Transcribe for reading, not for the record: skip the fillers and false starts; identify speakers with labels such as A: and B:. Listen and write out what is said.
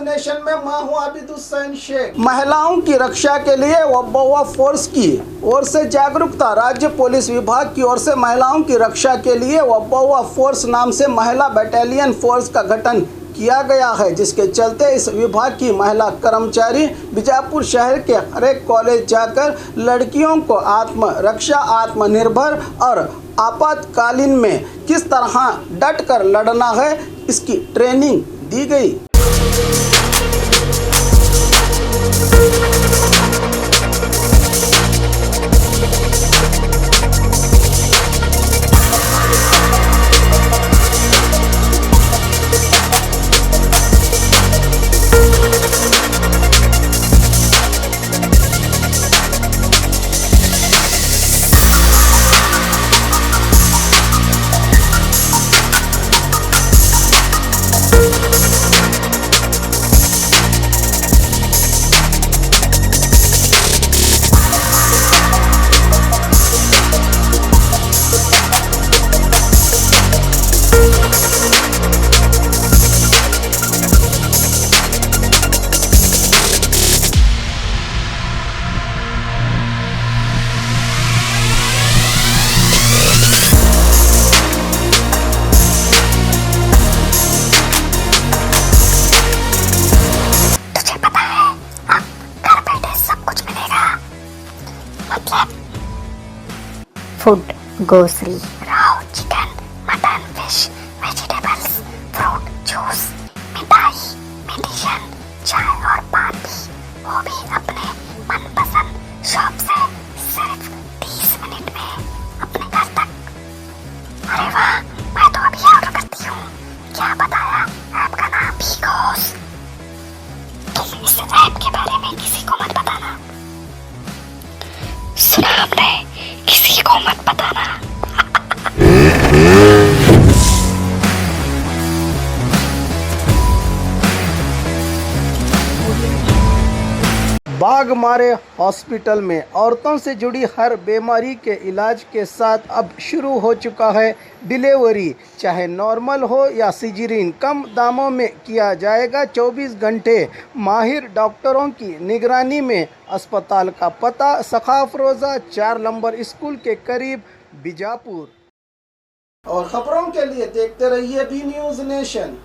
A: Nation में मैं हूं आबिद हुसैन शेख। महिलाओं की रक्षा के लिए वब्बवा फोर्स की ओर से जागरूकता। राज्य पुलिस विभाग की ओर से महिलाओं की रक्षा के लिए वब्बवा फोर्स नाम से महिला बटालियन फोर्स का गठन किया गया है, जिसके चलते इस विभाग की महिला कर्मचारी बीजापुर शहर के हर एक कॉलेज जाकर लड़कियों को आत्मरक्षा, आत्मनिर्भर और आपातकालीन में किस तरह डट कर लड़ना है, इसकी ट्रेनिंग दी गई।
B: Food, grocery, Rao, chicken, mutton, fish, vegetables, fruit, juice, मिठाई, मेडिसिन, चाय और पान भी, वो भी अपने मनपसंद शॉप से सिर्फ 30 मिनट में अपने घर तक। अरे वाह, मैं तो अभी ऑर्डर करती हूँ। क्या बताया? ऐप का नाम बिगोस। तुम इस ऐप के बारे में किसी को मत बताना। सुना हमने? किसी को मत बताना।
A: बाघ मारे हॉस्पिटल में औरतों से जुड़ी हर बीमारी के इलाज के साथ अब शुरू हो चुका है डिलीवरी। चाहे नॉर्मल हो या सिजेरियन, कम दामों में किया जाएगा। 24 घंटे माहिर डॉक्टरों की निगरानी में। अस्पताल का पता सखाफ रोज़ा 4 नंबर स्कूल के करीब, बीजापुर। और खबरों के लिए देखते रहिए बी न्यूज़ नेशन।